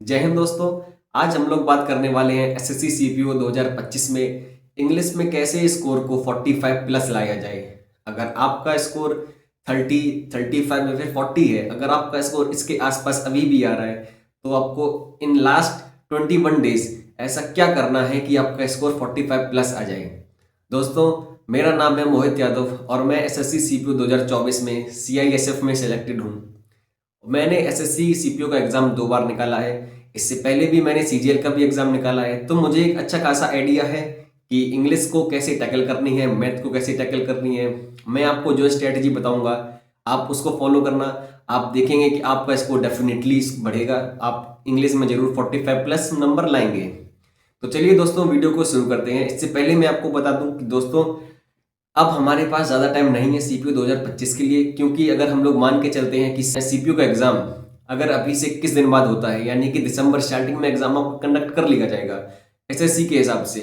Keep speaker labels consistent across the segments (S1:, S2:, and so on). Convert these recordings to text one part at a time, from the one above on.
S1: जय हिंद दोस्तों। आज हम लोग बात करने वाले हैं एसएससी सीपीओ 2025 में इंग्लिश में कैसे स्कोर को 45 प्लस लाया जाए। अगर आपका स्कोर 30, 35 या फिर 40 है, अगर आपका स्कोर इसके आसपास अभी भी आ रहा है तो आपको इन लास्ट 21 डेज ऐसा क्या करना है कि आपका स्कोर 45 प्लस आ जाए। दोस्तों, मेरा नाम है मोहित यादव और मैं एसएससी सीपीओ 2024 में सीआईएसएफ में सिलेक्टेड हूँ। मैंने एसएससी सीपीओ का एग्जाम 2 बार निकाला है। इससे पहले भी मैंने सीजीएल का भी एग्जाम निकाला है, तो मुझे एक अच्छा खासा आइडिया है कि इंग्लिश को कैसे टैकल करनी है, मैथ को कैसे टैकल करनी है। मैं आपको जो स्ट्रेटजी बताऊंगा आप उसको फॉलो करना। आप देखेंगे कि आपका स्कोर डेफिनेटली बढ़ेगा, आप इंग्लिश में जरूर 45 प्लस नंबर लाएंगे। तो चलिए दोस्तों, वीडियो को शुरू करते हैं। इससे पहले मैं आपको बता दूं कि दोस्तों, अब हमारे पास ज़्यादा टाइम नहीं है सीपीयू 2025 के लिए, क्योंकि अगर हम लोग मान के चलते हैं कि सीपीयू का एग्जाम अगर अभी से 21 दिन बाद होता है, यानी कि दिसंबर स्टार्टिंग में एग्जाम आपको कंडक्ट कर लिया जाएगा एसएससी के हिसाब से,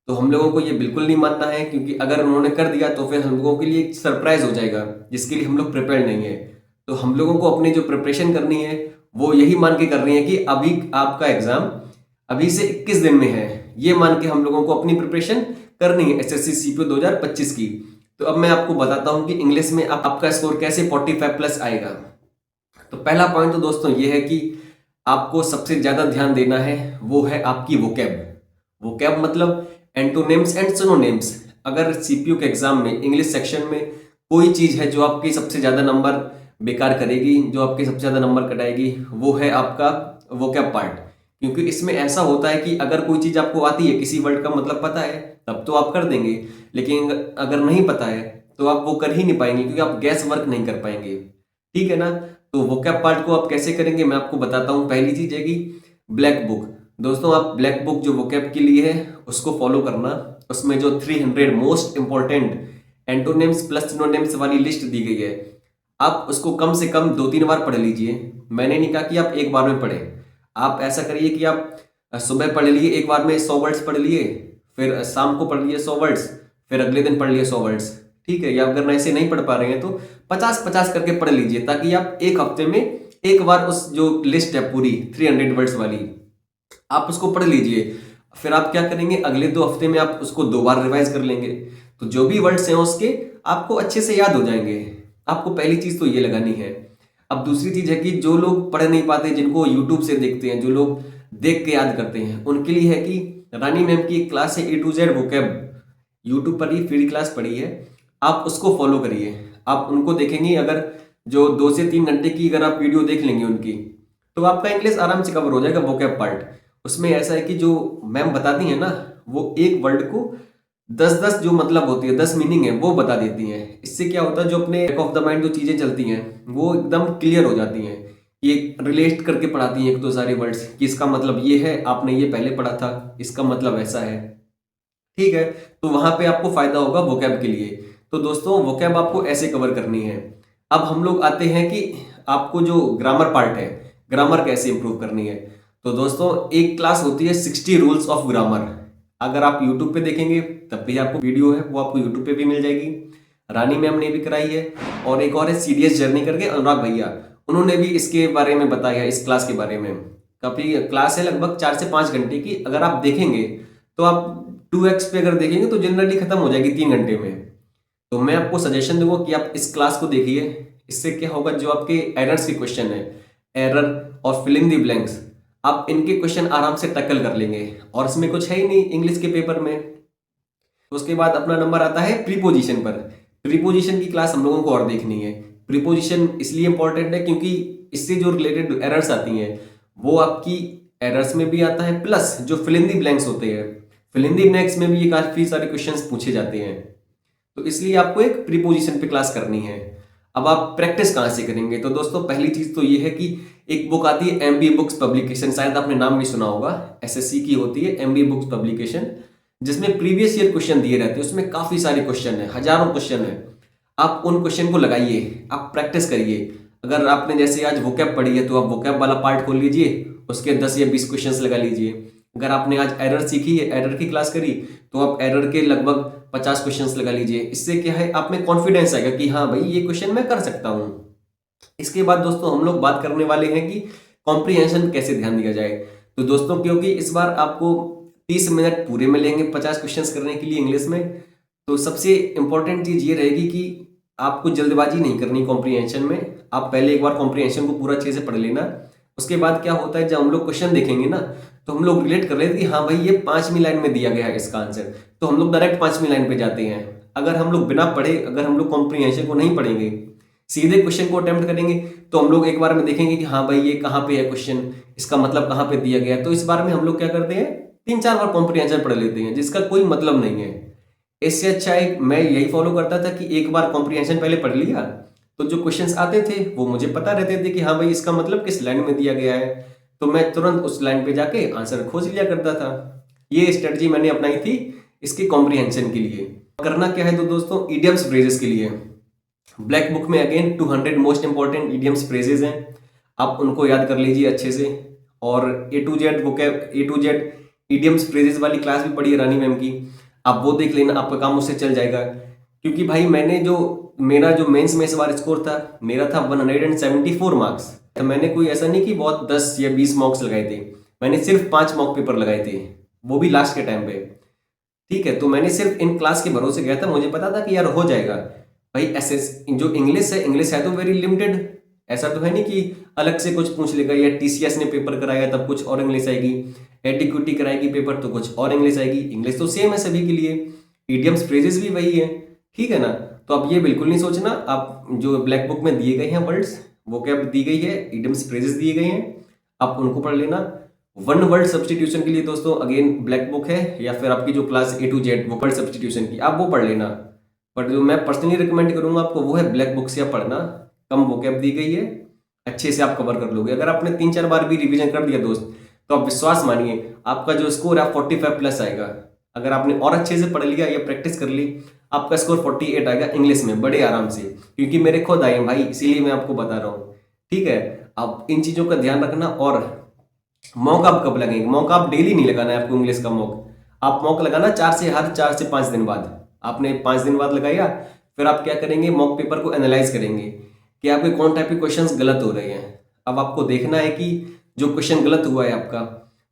S1: तो हम लोगों को ये बिल्कुल नहीं मानना है, क्योंकि अगर उन्होंने कर दिया तो फिर हम लोगों के लिए एक सरप्राइज हो जाएगा जिसके लिए हम लोग प्रिपेयर नहीं है। तो हम लोगों को अपनी जो प्रिपरेशन करनी है वो यही मान के करनी है कि अभी आपका एग्जाम अभी से 21 दिन में है, ये मान के हम लोगों को अपनी प्रिपरेशन करनी है एसएससी सीपीओ 2025 की। तो अब मैं आपको बताता हूं कि इंग्लिश में आपका स्कोर कैसे 45 प्लस आएगा। तो पहला पॉइंट तो दोस्तों ये है कि आपको सबसे ज्यादा ध्यान देना है वो है आपकी वोकैब। वोकैब मतलब एंटोनिम्स एंड सिनोनिम्स। अगर सीपीयू के एग्जाम में इंग्लिश सेक्शन में कोई चीज है जो आपकी सबसे ज्यादा नंबर बेकार करेगी, जो आपके सबसे ज्यादा नंबर कटाएगी, वो है आपका वोकैब पार्ट। क्योंकि इसमें ऐसा होता है कि अगर कोई चीज आपको आती है, किसी वर्ड का मतलब पता है, तब तो आप कर देंगे, लेकिन अगर नहीं पता है तो आप वो कर ही नहीं पाएंगे, क्योंकि आप गैस वर्क नहीं कर पाएंगे। ठीक है ना। तो वोकैब पार्ट को आप कैसे करेंगे मैं आपको बताता हूँ। पहली चीज है कि ब्लैक बुक। दोस्तों, आप ब्लैक बुक जो वोकैब के लिए है उसको फॉलो करना। उसमें जो 300 most important antonyms plus synonyms वाली लिस्ट दी गई है, आप उसको कम से कम 2-3 बार पढ़ लीजिए। मैंने नहीं कहा कि आप एक बार में पढ़े। आप ऐसा करिए कि आप सुबह पढ़ लिए एक बार में 100 वर्ड्स पढ़ लिए, फिर शाम को पढ़ लिए 100 वर्ड्स, फिर अगले दिन पढ़ लिए 100 वर्ड्स। ठीक है। या अगर ऐसे नहीं पढ़ पा रहे हैं तो 50-50 करके पढ़ लीजिए, ताकि आप एक हफ्ते में एक बार उस जो लिस्ट है पूरी 300 वर्ड्स वाली आप उसको पढ़ लीजिए। फिर आप क्या करेंगे, अगले 2 हफ्ते में आप उसको 2 बार रिवाइज कर लेंगे, तो जो भी वर्ड्स हैं उसके आपको अच्छे से याद हो जाएंगे। आपको पहली चीज तो ये लगानी है। अब दूसरी चीज है कि जो लोग पढ़ नहीं पाते, जिनको यूट्यूब से देखते हैं, जो लोग देख के याद करते हैं, उनके लिए है कि रानी मैम की एक क्लास है A to Z vocab, YouTube पर ही फ्री क्लास पड़ी है, आप उसको फॉलो करिए। आप उनको देखेंगे, अगर जो 2 से 3 घंटे की अगर आप वीडियो देख लेंगे उनकी, तो आपका इंग्लिश आराम से कवर हो जाएगा वोकैब पार्ट। उसमें ऐसा है कि जो मैम बताती है ना, वो एक वर्ड को 10-10 जो मतलब होती है, 10 मीनिंग है वो बता देती हैं। इससे क्या होता है, जो अपने बैक ऑफ द माइंड जो चीजें चलती हैं वो एकदम क्लियर हो जाती हैं। ये रिलेट करके पढ़ाती हैं एक तो सारे वर्ड्स कि इसका मतलब ये है, आपने ये पहले पढ़ा था, इसका मतलब ऐसा है। ठीक है। तो वहां पे आपको फायदा होगा वोकैब के लिए। तो दोस्तों, वोकैब आपको ऐसे कवर करनी है। अब हम लोग आते हैं कि आपको जो ग्रामर पार्ट है, ग्रामर कैसे इंप्रूव करनी है। तो दोस्तों, एक क्लास होती है 60 रूल्स ऑफ ग्रामर। अगर आप यूट्यूब पे देखेंगे तब भी आपको वीडियो है, वो आपको यूट्यूब पे भी मिल जाएगी। रानी मैम ने भी कराई है, और एक और है सीडीएस जर्नी करके अनुराग भैया, उन्होंने भी इसके बारे में बताया है, इस क्लास के बारे में। काफी क्लास है, लगभग 4 से 5 घंटे की। अगर आप देखेंगे तो आप 2x पे अगर देखेंगे तो जनरली खत्म हो जाएगी 3 घंटे में। तो मैं आपको सजेशन दूंगा कि आप इस क्लास को देखिए। इससे क्या होगा, जो आपके एरर्स के क्वेश्चन है, एरर और फिल इन दी ब्लैंक्स, आप इनके क्वेश्चन आराम से टैकल कर लेंगे। और इसमें कुछ है ही नहीं इंग्लिश के पेपर में। तो उसके बाद अपना नंबर आता है प्रीपोजिशन पर। प्रीपोजिशन की क्लास हम लोगों को और देखनी है। प्रीपोजिशन इसलिए इंपॉर्टेंट है क्योंकि इससे जो रिलेटेड एरर्स आती हैं वो आपकी एरर्स में भी आता है, प्लस जो फिल इन दी ब्लैंक्स होते हैं, फिल इन दी ब्लैंक्स में भी ये काफी सारे क्वेश्चंस पूछे जाते हैं। तो इसलिए आपको एक प्रीपोजिशन पे क्लास करनी है। अब आप प्रैक्टिस कहाँ से करेंगे, तो दोस्तों पहली चीज तो ये है कि एक बुक आती है एमबी बुक्स पब्लिकेशन, शायद आपने नाम भी सुना होगा, एसएससी की होती है एमबी बुक्स पब्लिकेशन, जिसमें प्रीवियस ईयर क्वेश्चन दिए रहते हैं। उसमें काफी सारे क्वेश्चन है, हजारों क्वेश्चन है। आप उन क्वेश्चन को लगाइए, आप प्रैक्टिस करिए। अगर आपने जैसे आज वोकैब पढ़ी है तो आप वोकैब वाला पार्ट खोल लीजिए, उसके 10 या 20 क्वेश्चंस लगा लीजिए। अगर आपने आज एरर सीखी है, एरर की क्लास करी, तो आप एरर के लगभग 50 क्वेश्चंस लगा लीजिए। इससे क्या है, आप में कॉन्फिडेंस आएगा कि हाँ भाई, ये क्वेश्चन मैं कर सकता हूँ। इसके बाद दोस्तों हम लोग बात करने वाले हैं कि कॉम्प्रिहेंशन कैसे ध्यान दिया जाए। तो दोस्तों क्योंकि इस बार आपको 30 मिनट पूरे मिलेंगे 50 क्वेश्चंस करने के लिए इंग्लिश में, तो सबसे इंपॉर्टेंट चीज ये रहेगी कि आपको जल्दबाजी नहीं करनी कॉम्प्रिहेंशन में। आप पहले एक बार कॉम्प्रिहेंशन को पूरा अच्छे से पढ़ लेना। उसके बाद क्या होता है, जब हम लोग क्वेश्चन देखेंगे ना, तो हम लोग रिलेट कर लेते हैं कि हाँ भाई ये 5वीं लाइन में दिया गया है इसका आंसर, तो हम लोग डायरेक्ट 5वीं लाइन पे जाते हैं। अगर हम लोग बिना पढ़े, अगर हम लोग कॉम्प्रिहेंशन को नहीं पढ़ेंगे, सीधे क्वेश्चन को अटेम्प्ट करेंगे, तो हम लोग एक बार में देखेंगे कि हाँ भाई ये कहाँ पे है क्वेश्चन, इसका मतलब कहाँ पे दिया गया है। तो इस बार में हम लोग क्या करते हैं, 3-4 बार कॉम्प्रिहेंशन पढ़ लेते हैं जिसका कोई मतलब नहीं है। इससे अच्छा है, मैं यही फॉलो करता था कि एक बार कॉम्प्रिहेंशन पहले पढ़ लिया, तो जो क्वेश्चंस आते थे वो मुझे पता रहते थे कि हाँ भाई इसका मतलब किस लाइन में दिया गया है, तो मैं तुरंत उस लाइन पे जाके आंसर खोज लिया करता था। ये स्ट्रेटजी मैंने अपनाई थी इसके कॉम्प्रिहेंशन के लिए। करना क्या है तो दोस्तों, इडियम्स फ्रेजेस के लिए ब्लैक बुक में again 200 most important idioms phrases हैं, आप उनको याद कर लीजिए अच्छे से। और A to Z idioms phrases वाली क्लास भी पढ़ी है रानी मैम की, आप वो देख लेना, आपका काम उससे चल जाएगा। क्योंकि भाई मेरा जो मेंस में इस बार स्कोर था, मेरा था 174 मार्क्स। तो मैंने कोई ऐसा नहीं कि बहुत 10 या 20 मार्क्स लगाए थे, मैंने सिर्फ 5 मॉक पेपर लगाए थे, वो भी लास्ट के टाइम पे। ठीक है, तो मैंने सिर्फ इन क्लास के भरोसे गया था, मुझे पता था कि यार हो जाएगा। भाई जो इंग्लिश है तो वेरी लिमिटेड, ऐसा तो है नहीं कि अलग से कुछ पूछ लेगा, या TCS ने पेपर कराया तब कुछ और इंग्लिश आएगी, एटीक्यूटी कराएगी पेपर तो कुछ और इंग्लिश आएगी। इंग्लिश तो सेम है सभी के लिए, इडियम्स फ्रेजेस भी वही है, ठीक है ना। तो अब ये बिल्कुल नहीं सोचना, आप जो ब्लैक बुक में दिए गए हैं वर्ड्स, वो क्या दी गई है, इडियम्स फ्रेजेस दिए गए हैं, आप उनको पढ़ लेना। वन वर्ड सब्सटीट्यूशन के लिए दोस्तों अगेन ब्लैक बुक है, या फिर आपकी जो क्लास A to Z वो वर्ड सब्सटीट्यूशन की, आप वो पढ़ लेना। बट जो मैं पर्सनली रिकमेंड करूंगा आपको वो है ब्लैक बुक से आप पढ़ना, कम वोकैब दी गई है, अच्छे से आप कवर कर लोगे। अगर आपने 3-4 बार भी रिवीजन कर दिया दोस्त, तो आप विश्वास मानिए आपका जो स्कोर है 45 प्लस आएगा। अगर आपने और अच्छे से पढ़ लिया या प्रैक्टिस कर ली, आपका स्कोर 48 आएगा इंग्लिश में बड़े आराम से, क्योंकि मेरे खुद आए हैं भाई, इसीलिए मैं आपको बता रहा हूँ। ठीक है, आप इन चीजों का ध्यान रखना। और मॉक आप कब लगेंगे, मॉक आप डेली नहीं लगाना है आपको इंग्लिश का मॉक, आप मॉक लगाना हर 4 से 5 दिन बाद। आपने 5 दिन बाद लगाया, फिर आप क्या करेंगे, मॉक पेपर को एनालाइज करेंगे कि आपके कौन टाइप के क्वेश्चंस गलत हो रहे हैं। अब आपको देखना है कि जो क्वेश्चन गलत हुआ है आपका,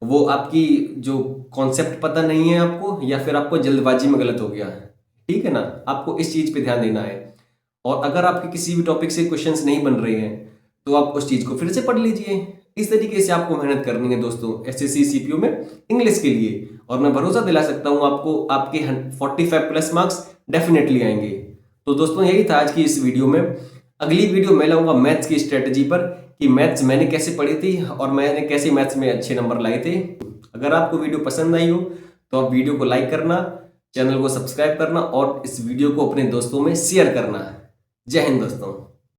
S1: वो आपकी जो कॉन्सेप्ट पता नहीं है आपको, या फिर आपको जल्दबाजी में गलत हो गया। ठीक है ना, आपको इस चीज पे ध्यान देना है। और अगर आपके किसी भी टॉपिक से क्वेश्चंस नहीं बन रहे हैं, तो आप उस चीज को फिर से पढ़ लीजिए। इस तरीके से आपको मेहनत करनी है दोस्तों SSC CPO में इंग्लिश के लिए, और मैं भरोसा दिला सकता हूं आपको, आपके 45 प्लस मार्क्स डेफिनेटली आएंगे। तो दोस्तों यही था आज की इस वीडियो में। अगली वीडियो मैं लाऊंगा मैथ्स की स्ट्रेटजी पर, कि मैथ्स मैंने कैसे पढ़ी थी और मैंने कैसे मैथ्स में अच्छे नंबर लाए थे। अगर आपको वीडियो पसंद आई हो तो आप वीडियो को लाइक करना, चैनल को सब्सक्राइब करना, और इस वीडियो को अपने दोस्तों में शेयर करना। जय हिंद दोस्तों।